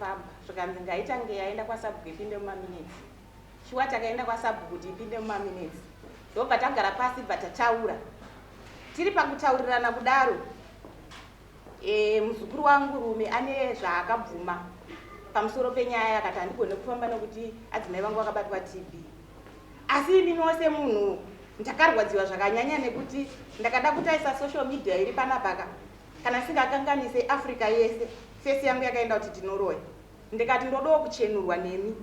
takafamba zvikanzi ngaitange yaenda kwasabhuku ipinde mumaminitsi. Shuwa takaenda kwasabhuku kuti ipinde mumaminitsi. Ndobva tagara pasi bva tataura. Tiri pakutaurirana kudaro, muzukuru wangu rume ane zvaakabvuma pamusoro penyaya akati handigone kufamba nokuti adzimai vangu vakabatwa TB. Asi inini semunhu ndakarwadziwa zvakanyanya nekuti ndakada kutaisa social media iri panapa kana singakanganise Africa yese. Fesi yangu yakaenda kuti tinoroya. Ndikati ndodowo kuchenurwa nemi.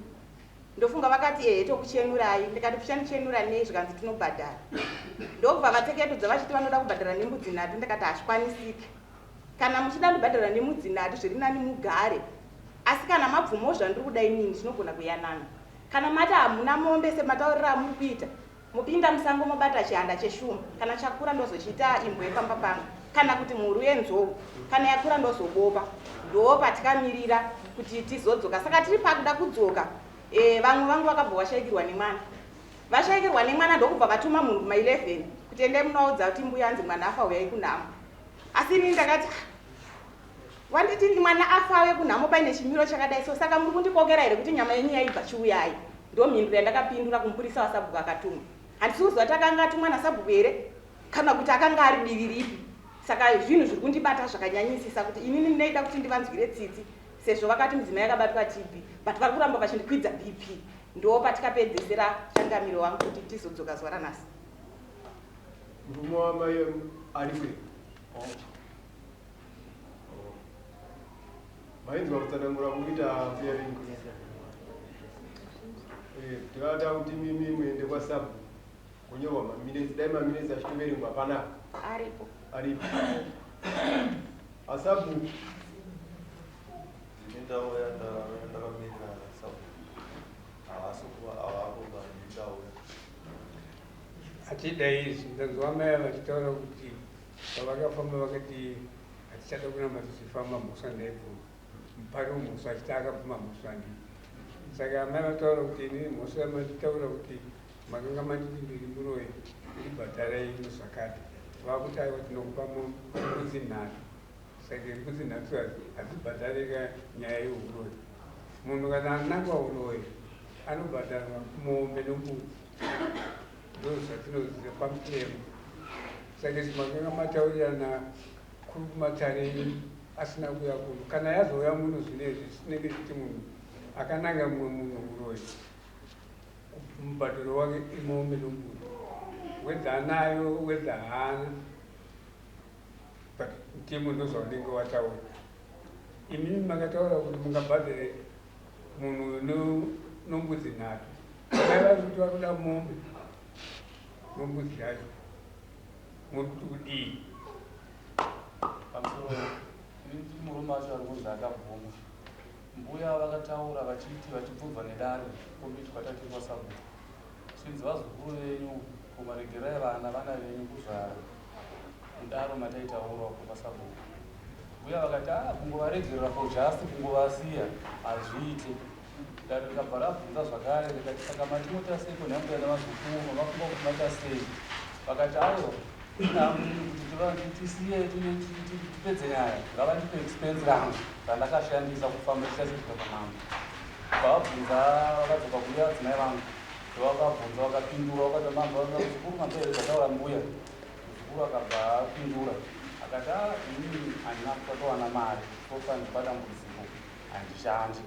Ndofunga vakati tokuchenurai. Ndikati kuchenura nei zvikanzi tinobhadhara. Ndobva vateketudza vachiti vanoda kubhadhara nemudzi 3. Ndikati hazvikwanisiki. Kana muchida kubhadhara nemudzi 3 zviri nani mugare. Asi kana mabvumo zvandiri kuda inini ndinogona kuyanana. Kana mati hamuna mombe semataurira muri kuita, mupinda musango mobata chihanda cheshuma. Kana chakura ndozochiita imbwa yepamba pangu. Kana kuti mhuru yenzou. Kana yakura ndozobopa. Ndopa tikamirira kuti tizodzoka. Saka tiri pakuda kudzoka. Vamwe vangu vakabva vashaikirwa nemwana. Vashaikirwa nemwana ndokubva vatuma munhu kuma 11 kuti ende munoudza kuti mbuya anzi mwana afa uyai kunhamo. Asi inini ndakati wanditi ndi mwana afa uye kunhamo paine chimiro chakadai so saka muri kundikokera here kuti nyama yenyu yaibva chiuyai. Ndo mhinduro yandakapindura kumupurisa wasabhuku akatuma. Handisi kuziva kuti akanga atumwa nasabhuku here kana kuti akanga ari divi ripi. Saka zvinhu zviri kundibata zvakanyanyisisa kuti inini ndinoida kuti ndivanzwire tsitsi sezvo vakati mudzimai akabatwa TB but vari kuramba vachindikwidza BP. Ndo patikapedzesera changamiro wangu kuti tizodzoka zuva ranhasi. Murume wamai ariwe mainzwa kutsanangura kuita pairing. Tikada kuti mimi muende kwasabhuku kunyorwa maminitsi, dai maminitsi achitoverengwa panapa Aripo. Asabhuku ndau yandakamirira sabhuku havasikuva avakuva ndau atidai izvi ndanzwa mai vachitaura kuti pavakafamba vakati hatichada kuramba tichifamba mhosvandaibvuma mupari wemhosva achiti akabvuma mhosvandi. Saka mai vataura kuti inini mhosva machitaura kuti makanga manditi ndiri muroyi ndibhadharai zvakati vakuti aiwa tinokupa mbudzi 3. Saka mbudzi 3 hadzibhadharika nyaya yeuroyi. Munhu kana anangwa uroyi anobhadharwa mombe nombudzi. Ndo zvatinoziva pamutemo. Saka makanga mataurirana kuri kumatareni asina kuya kuno. Kana yazouya muno zvinezvi zvinenge zviti munhu akananga mumwe munhu uroyi mubhadharo wake imombe nombudzi. Wedza anayo wedza haana. But mutemo ndozvaunenge wataura. Imimi makataura kuti mungabhadhare munhu nombudzi 3. Mai vari kuti vakuda mombe nombudzi yacho muri kuti kudii? pamusoro murume wacho ari kunzi akabvuma. Mbuya vakataura vachiti vachibvunzwa nedare kombiti kwatati kwasabhuku chinzi vazukuru venyu kumaregerai vana venyu kuzvara mudaro mataitaurawo kwasabhuku. Mbuya vakati kungovaregerera for just kungovasiya hazviite. Dare rikabva rabvunza zvakare rikati saka matinota sei kunhambuya nevazukuru mavafunga kuti mata sei. Vakati aiwa kuti tisiye tipedze nyaya ngavandipe expense rangu randakashandisa kufamba tichasvika panhamo. Vabvunza vakadzoka kuya adzimai vangu ndovakabvunza vakapindura vakati muzukuru mapere zvataura mbuya. Muzukuru akabva apindura akati inini handina kutowana mari tofa ndipadambudziko handishandi.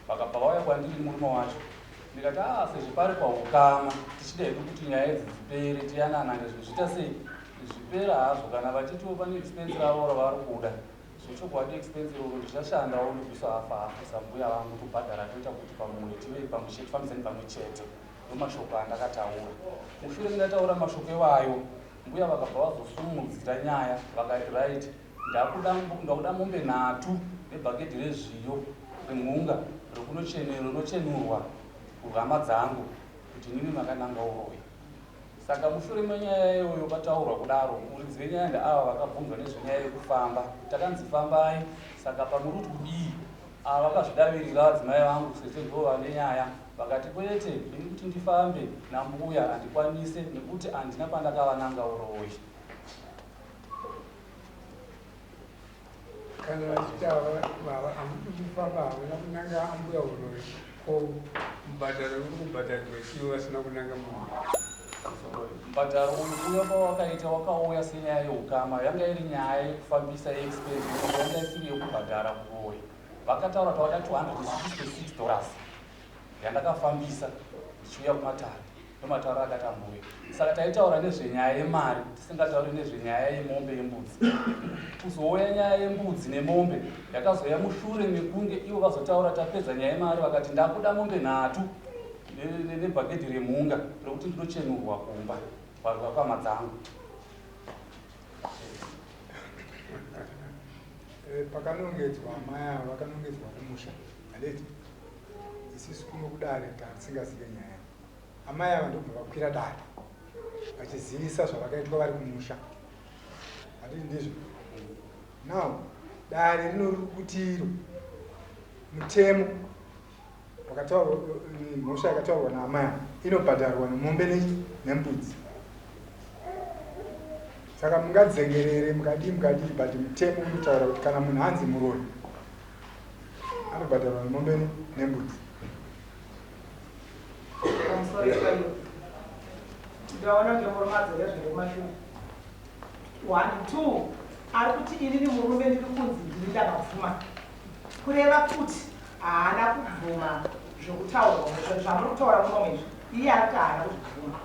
Vakabva vauya kwandiri murume wacho ndikati sezvo pari paukama tichida hedu kuti nyaya idzi dzipere tiyanana zviita sei zvipera hazvo kana vachitiwo pane expense ravo ravari kuda zvechokwadi expense roro ndichashandawo nekuisa afa sambuya vangu kubhadhara toita kuti pamwe tive pamwe chete tifambisani pamwe chete nomashoko andakataura. Mushure ndataura mashoko iwayo mbuya vakabva vazosumudzira nyaya vakati right ndakuda mombe 3 nebhaketi rezviyo remhunga rinochenurwa kuhama dzangu kuti nini makananga uroyi. Saka mushure menyaya iyoyo vataurwa kudaro muridzi wenyaya ndeava vakabvunzwa nezvenyaya yekufamba takanzi fambai. Saka pamuri kuti kudii ava vakazvidavirira adzimai vangu sezvo ndo vane nyaya vakati kwete ini kuti ndifambe nambuya handikwanise nekuti handina kwandakavananga uroyi. kana vachitaura baba amufamba havana kunanga ambuya urori ko mubhadharo uri kubhadharirwa chivo vasina kunanga munhu. Mubhadharo uyu pawakaita wakauya senyaya yeukama, yanga iri nyaya yekufambisa yeexpense, yanga isiri yekubhadhara kuroyi. Vakataura kuti wada $266 yandakafambisa ndichiuya kumatare, nomatauro akati ambuya. Saka taitaura nezvenyaya yemari, tisingatauri nezvenyaya yemombe yembudzi. Kuzouya nyaya yembudzi nemombe yakazoya mushure mekunge ivo vazotaura tapedza nyaya yemari, vakati ndakuda mombe 3 nebhagedhi remhunga rekuti ndinochenurwa kumba kwama dzangu. Pakanongedzwa maya vakanongedzwa kumusha aleti isisu kunokudare tisingazive nyaya amai ava ndobva vakwira dare vachizivisa zvavakaitwa vari kumusha hatiti ndizvo. Now dare rinorukutiro mutemo wakataurwa mhosva yakataurwa naamai inobhadharwa nemombe nembudzi. Saka mungadzengerere mukadii but mutemo unotaura kuti kana munhu hanzi murori anobhadharwa nemombe nembudzi. ndaona ngemurumadzere zviri kumashure 1 2 ari kuti inini murume ndiri kunzi ndiri ndakabvuma kureva kuti haana kubvuma zvokutaurwa zvamuri kutaura munomwe iye ari kuti haana kuzvibvuma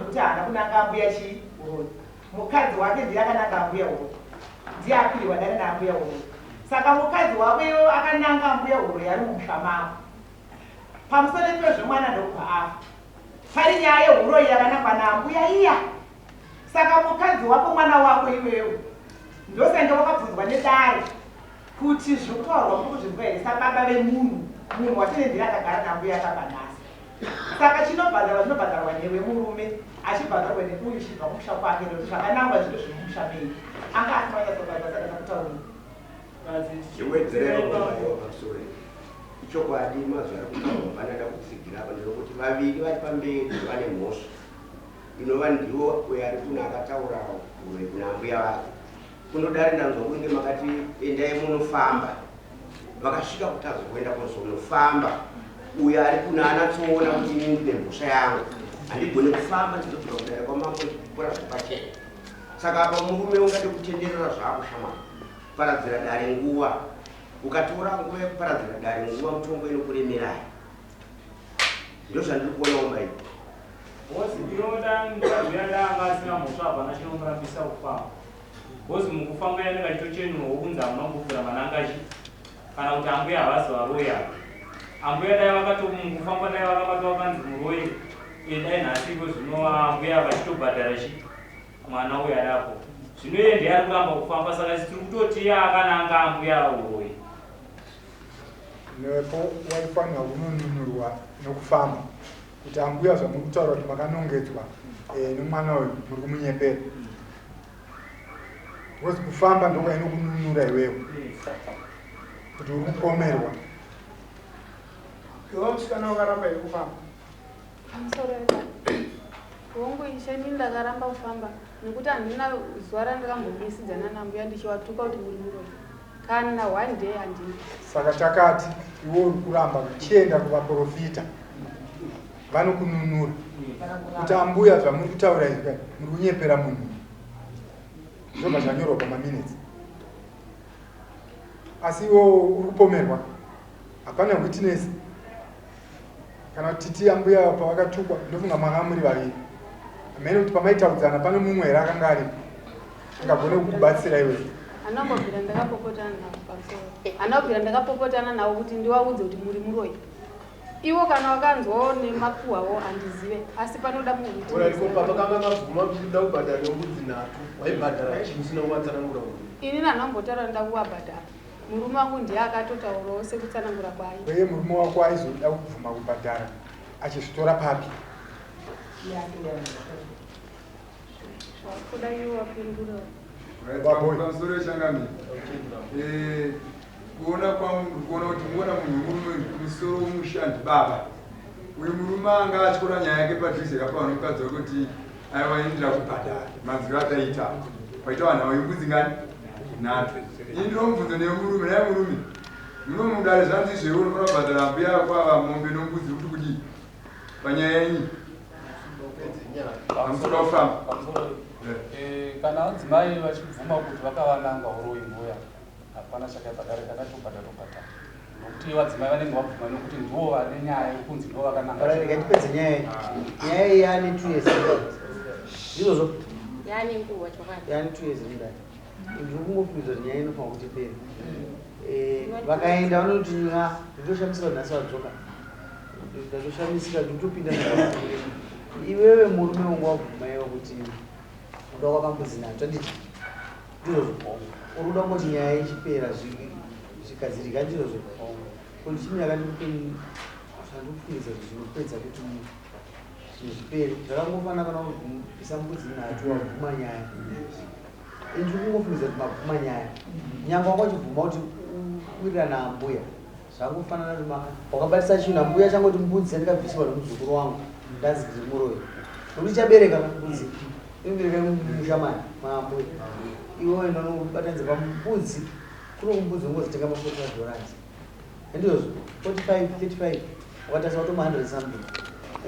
kuti haana kunanga ambuya chii urori. Mukadzi wake ndiye akananga ambuya urori, ndiye akwiriwa dare naambuya urori. Saka mukadzi wakeyo akananga ambuya urori ari mumusha mavo. Pamusoro pezvomwana ndokubva afa. Pari nyaya yehuroyi yakanangwa naambuya iya. Saka mukadzi wako mwana wako iwewe ndosenge wakabvunzwa nedare kuti zvokutaurwa muri kuzvinzwa here sababa vemunhu, munhu watine ndiri akagara naambuya akabva nhasi. Saka chinobhadharwa newe murume achibhadharwa neuyu chibva kumusha kwake nokuti zvakanangwa zviro zviri mumusha mei anga asimanyatsobhadhwa saka ndakutaurira iwedzeraapamusoro ichokwadi mazuva ari kutaurwa vanoda kutsigira apa ndinokuti vaviri vari pamberi vane mhosva inova ndiwo uyo ari kuno akataura kurwe kuna mbuya vake kunodari ndanzwa kunge makati endai munofamba vakasvika kutaza kuenda kuzonofamba uyo ari kuno anatsoona kuti inini ndine mhosva yangu handigone kufamba ndinotoka kudare kwamambo chikora zvepachena. Saka apa murume ungade kutenderera zvaakushamana kuparadzira dare nguva, ukatora nguva yekuparadzira dare nguva mutongo inokuremerai. Ndozvandiri kuonawo mai bosi ndinoda mukadzi yandanga asina mhosva hapana chinomurambisa kufamba. Bosi mukufamba yanenge achitochenurwa kunzi hamuna kuvhura manangachi kana kuti ambuya havasi varoya. Ambuya dai mukufamba dai vakabata vakanzi muroyi dai nhasi iko zvino ambuya vachitobhadhara mwana uyo adapo. Zvino iye ndiye ari kuramba kufamba saka tiri kutoti iye akananga ambuya uroyi. Nepo waifanira kunonunurwa nokufamba kuti ambuya zvamuri kutaura kuti makanongedzwa nomwana uyu muri kumunyepera. Because kufamba ndokwainokununura iwewe kuti uri kupomerwa. Iwe musikana wakaramba iri kufamba. Amusoreka. Hongu isheni ndakaramba kufamba nekuti handina zuva randakambomisidzana nambuya ndichiwatuka kuti muri muroyi. Kana one day handina. Saka takati iwe uri kuramba uchienda kuvaprofita vanokununura kuti ambuya zvamuri kutaura izvi muri kunyepera munhu. Zvobva zvanyorwa pamaminitsi. Asi iwe uri kupomerwa hapana witness kana kuti titi ambuya pavakatukwa ndofunga manga muri vaviri. Amene kuti pamaitaudzana pane mumwe here akanga aripo angagone kukubatsira iwe. Anambobvira ndakapopotana navo pamusoro. Anambobvira ndakapopotana navo kuti ndivaudze kuti muri muroyi. Iwo kana wakanzwawo nemakuhwawo handizive asi panoda munhu. Urariko papa kanga mabvuma kuda kubhadhara nembudzi 3 waibhadhara usina kumatsanangura munhu. Inini handambotaura nda kuvabhadhara. Murume wangu ndiye akatotaurawo sekutsanangura kwaye. Uye murume wako aizoda kubvuma kubhadhara achizvitora papi? Kuda iwo wapindura. Pamusoro changamira kuona kwangu kuona kuti muona munhu murume musoro wumushandi baba uyu murume anga atyora nyaya yake padhuze kapa vanokadza kuti aiwaindira kubhadhara maziro ataita waita vanhu vaimbudzi ngani nhatu ini ndinobvunza nemurume naye murume munomudare zvanzizveu unofana kubhadhara mbuya kwava mombe nombudzi kuti kudii panyaya yenyi pamusoro wafamba kana vadzimai vachibvuma kuti vakavananga uroi mbuya hapana chakaibhadhara kana tobhadharobhadhara nokuti vadzimai vanenge vabvuma nokuti ndivo vane nyaya yekunzi ndivo vakanangatipedze nyaya iyi yaane 2 years izvozvo yaane nguva chakati yaane 2 years mudai ndiri kungofungiza kuti nyaya inofana kuti peri vakaenda vanoti nditoshamisika nhasi vadzoka ndatoshamisika nditopinda iwewe murume wangu wabvumaiwa kuti uda kwakambudzi nato tanditi ndirozvo uri uda kungoti nyaya ichipera zvikadzirika ndirozvo kuti chimwe yakandipfungiza kuti zvinopedza kuti zviperi zvakangofana kana kubvisa mbudzi nato wabvuma nyaya ndiri kungofungiza kuti mabvuma nyaya nyanga wakachibvuma kuti kuwirirana ambuya zvangofanana kuti wakabatisa chinhu ambuya changoti mbudzi andikabvisirwa nomuzukuru wangu ndazi ndiri muroyi nokuti chabereka mbudzi inobereka mushamani maambuya iwewe ndanobatanidza pambudzi kuno kumbudzi ungozitenga $40 andizvozvo 45 35 wakatarisa kutoma 100 something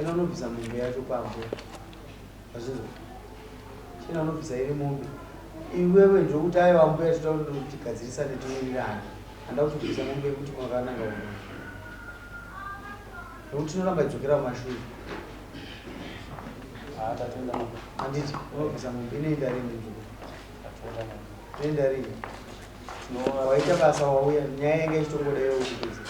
ino unobvisa mombe yacho paambuya azvinzo china unobvisa iri mombe iwewe ndokuti aiwa ambuya titakuti gadzirisane tinowirirana handa kuti kubvisa mombe yekuti makananga uno nokuti tinoramba idzokera mumashure handiti unobvisa mombe inoenda rini nzvimbo inoenda rini waita basa wauya nyaya yanga ichitongoda iwe kupedza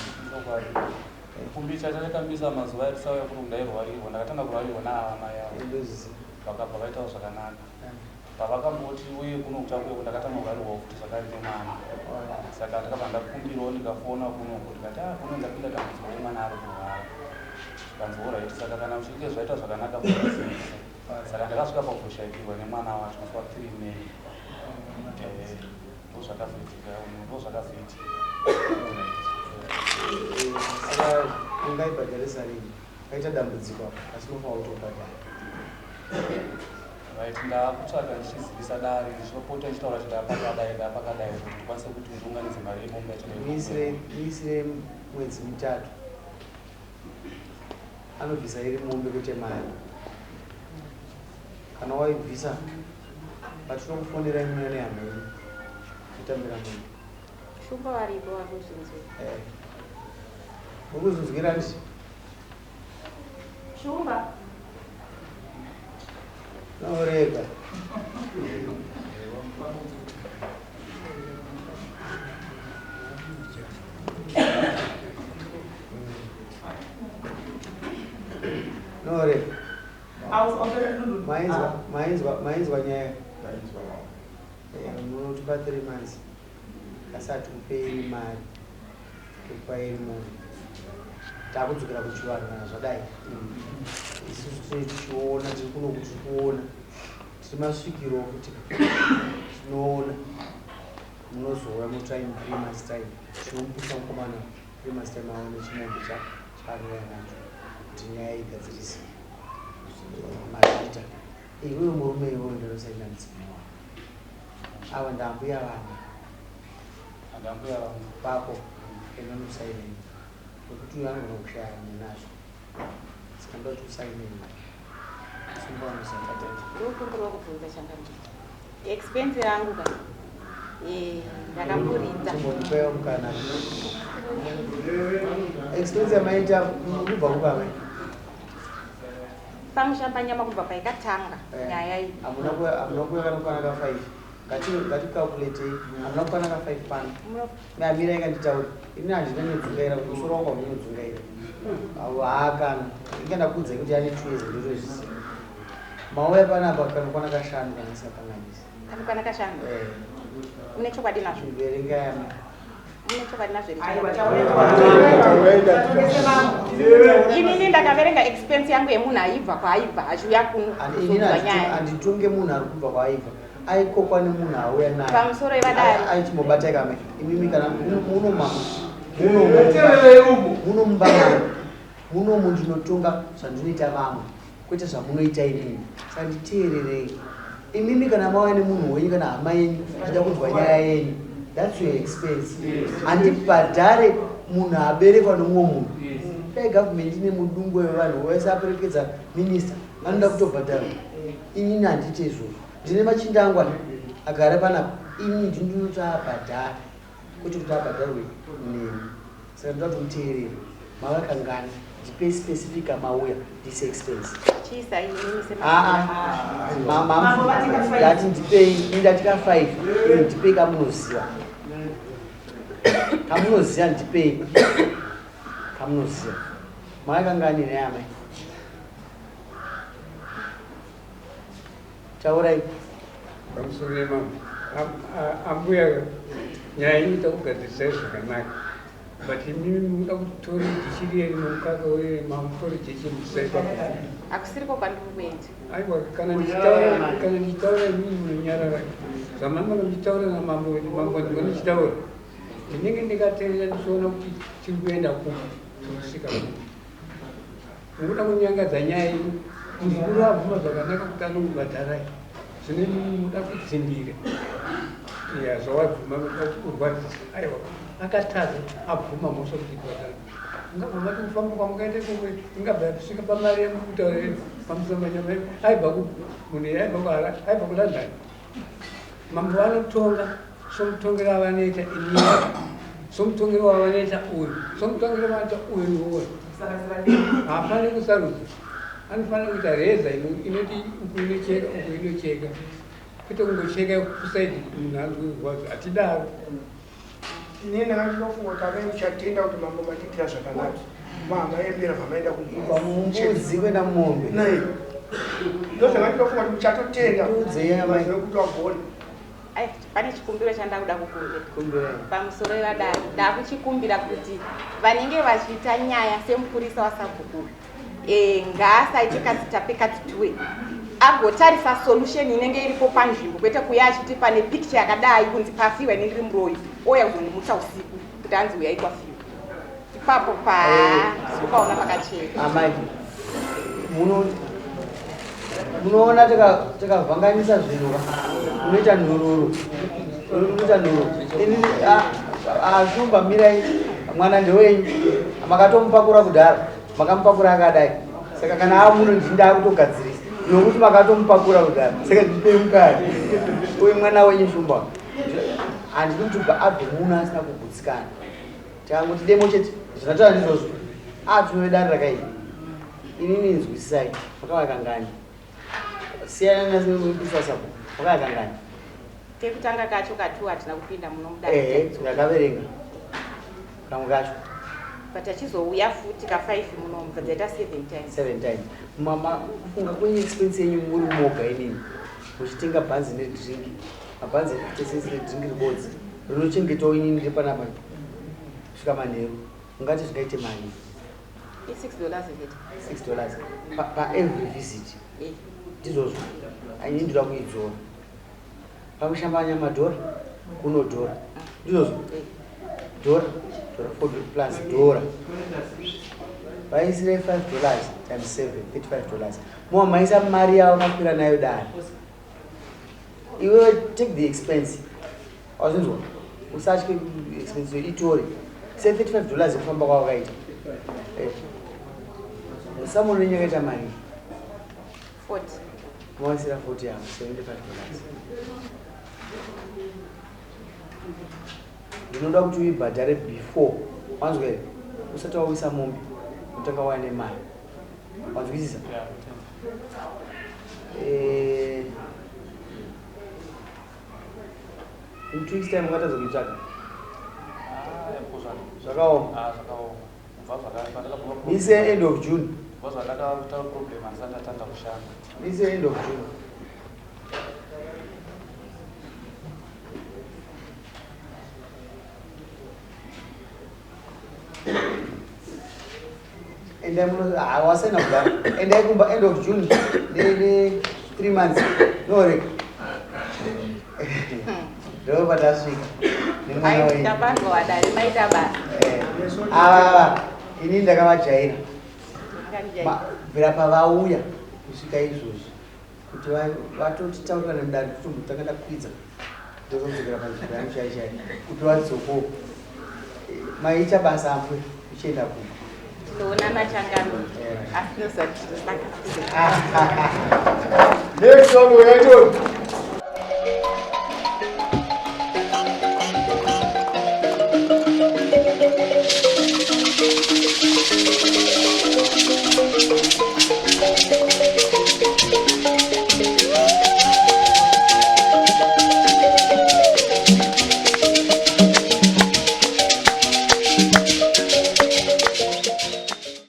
kumbi chatakambisa mazuva etisauya kuti ndairwarirwa ndakatanga kurwarirwa naavana yavo vakabva vaitawo zvakanaka pavakamboti uye kuno kutakwe ndakatanga kurwarirwa futi zvakari nemwana saka ndakabva ndakumbirawo ndikafona kuno kuti kati kuno ndapinda dambudziko remwana ari kurwara kanzoorit saka kana muchinge zvaita zvakanaka saka ndakasvika pakushaikirwa nemwana wacho musi wa3 May ndozvakazoitika ndozvakazoitika saka ungaibhadharisa rini kaita dambudziko asi unofanira kuti ubhadhara right ndakutsvaga ndichizivisa dare ndichopota ndichitaura kuti ndapakadai kuti ndikwanise kuti ndiunganidze mari yemombe muisire mwedzi 3 anobvisa iri mombe kuti mari kana waibvisa patinokufonera imwe nehama ino kutambira mombe shumba varipo vakuzvinzwa ukuzvinzwira ndi shumba norega norega mainzwa nyaya munotipa 3 months asati kupei mari kupairi munhu takudzokera kuchivanhu kana zvadai isusu tichiona tiri kuno kuti kuona tiri masvikiro okuti tinoona munozouya mutrain 3 months time tinomupisa mukomana 3 months time aone chimombe chaanoya nacho kuti nyaya igadzirise mazvita iwewe murume iwewe ndinosaina mudzimai wako ava ndambuya vana papo enonosainei nokuti uyo anogona kushaya nenazvo saka ndoti usainei ndokumbirwa kubvunza changambi expense yangu ka ndakamuridza mbonipewa mukana expense yamaita kubva kukamai pamushamba nyama kubva paikatanga nyaya iyi hamuna kuya kanokwana ka 5 ngatikalkuletei hamuna kukwana ka 5 pano meamira ikanditauri ini handina nedzungaira kuti musoro wangu hamunyodzungaira haakana ingandakudza kuti ane 2 years ndotozvisi mauya panapa kanokwana ka 5 kana sakanganisa kanokwana ka 5 mune chokwadi nazvo iverengayama mune chokwadi nazvo inini ndakaverenga expense yangu yemunhu aibva kwaaibva achiuya kunokuzodzwa nyaya handitonge munhu ari kubva kwaaibva aikokwa nemunhu auya naye pamusoro yevadari aichimobata kame imimi kana munomubamana munomu ndinotonga zvandinoita vamwe kwete zvamunoita inini saka nditeererei imimi kana mawane munhu wenyu kana hama yenyu achida kunzwa nyaya yenyu, that's your expense. Handibhadhare munhu aberekwa nomumwe munhu. Dai gavhumenti ine mudungu wevanhu wese aperekedza minista anoda kutobhadhara. Inini handiti izvozvo. Ndine machinda angu agara panapa, inini ndinoti abhadhara kuti abhadharwe neni. Saka ndoda kuti muteerere, makakangana. Ndipei specific amauya this expense. Chisa ini ndati ndipei, ndatika 5, ndipei kamunoziva. Kamunoziva ndipei. Kamunoziva. Makakanganira yamai. Taurai. Pamusoro mama. Ambuya nyaya inoita kugadzirisa zvakanaka. But imimi muda kutora tichiri mukaka wemamutori chechimusai papo. Akusiripo kwandiri kuenda. Aiwa, kana ndichitaura inini munonyarara. Zamama ndichitaura namambo ndichitaura. Ndinenge ndikateerera ndichiona kuti tiri kuenda kusvika kuno. Munoda kunyangadza nyaya ino. Muzukuru abvuma zvakanaka kuti anokubhadharai. Zvine munoda kudzimbira. Ya, zvawabvuma kurwadzisa. Aiwa. Akataza abvuma mosha kuti kwadana. Ngabvuma kufamba kwamukaite kumwe, ingabva kusvika pamari yemukutaurira pamusoro panyama yedu. Aibva munhu aibva kuHarare, aibva kuLondon. Mambo vanotonga somutongero wavanoita inyaya, somutongero wavanoita uyu, somutongero wavanoita uyu uyu. Hapana kusarudza. Anofanira kuita reza inoti uku inocheka, uku inocheka. Kwete kungocheka kusaidi munhu anzwe atidaro. Inini ndakatofunga kuti amene uchatenda kuti mambo matitira zvakanaka. Mama yembera vamaenda kumudzi kwenda mombe. Nai. Ndozvakatofunga kuti uchatotenda kuti wagone. Pane chikumbiro chandakuda kukumbira pamusoro wevadari. Ndakuchikumbira kuti vanenge vachiita nyaya semupurisa wasabhuku ngaasaite kadzitapekadzitwe agotarisa solution inenge iripo panzvimbo, kwete kuya achiti pane picture yakadai kunzi pafiwa ine ndiri muroyi oya kuzondimutsa usiku kuti anzi uyai kwafiwa ipapo ukaona pakacheka. Amai munoona takavhanganisa zvinhu unoita nhururu. Inini ashumba mirai mwana ndewenyu makatomupakura kudhara, makamupakura akadai. Saka kana amunondinda kutogadzirisa nokuti makatomupakura kudhara, saka ndipei mukati uyu mwana wenyu shumba. Handidi kuti abve muno asina kugutsikana. Takangoti demo chete zvinotaura ndizvozvo atove dare rakaipa. Inini nzwisisai, makavakangani siyana nasimupisa sabu, makavakangani. Kekutanga kacho katu hatina kupinda muno mudare. Ndakaverenga kamwe kacho. But achizouya futi ka5 muno mukadzaita 7 times. 7 times. Mama kufunga kwenye expense yenyu muri moga inini. Muchitenga bhanzi nedrink. Mabhanzi ekutesese nedrink ribodzi. Rinochengetawo inini ndiri panapa. Kusvika manheru. Ungati zvikaite mari. $6 zvete. $6 pa every visit. Ndizvozvo. Inini ndoda kuidzora. Pamushambanya madhora kuno dhora. Ndizvozvo. Dhora $4 plus dhora. Vaisire $5 times 7, $35. Mwa maisa mari yao makwira nayo dare. Iwe take the expense. Wazvinzwa? Usatye expense itori. Say $35 kufamba kwawakaita. Someone unenyakaita mari. 40. Mwaisira 40 yao, $75. Ndinoda kuti uibhadhare before. Wanzwa here? Usati wawisa mombe. Utanga waine mari. Wanzwisisa? In 2 weeks time ungatadza kuitsvaka. Zvakaoma. Mise end of June. Mise end of June. And I wasn't of that. And I come end of June, they 3 months. No rek. No, but last week. Ini ndakavajaira. Bvira pavauya kusvika izvozvi kuti vatotitaurira nemudare tutumbu takada kwidza ndozodzokera panzvimbo yamushaishai kuti vadzoko maita basa ambwe uchienda kuma Ndona machangano. Asi nosati Next one, we're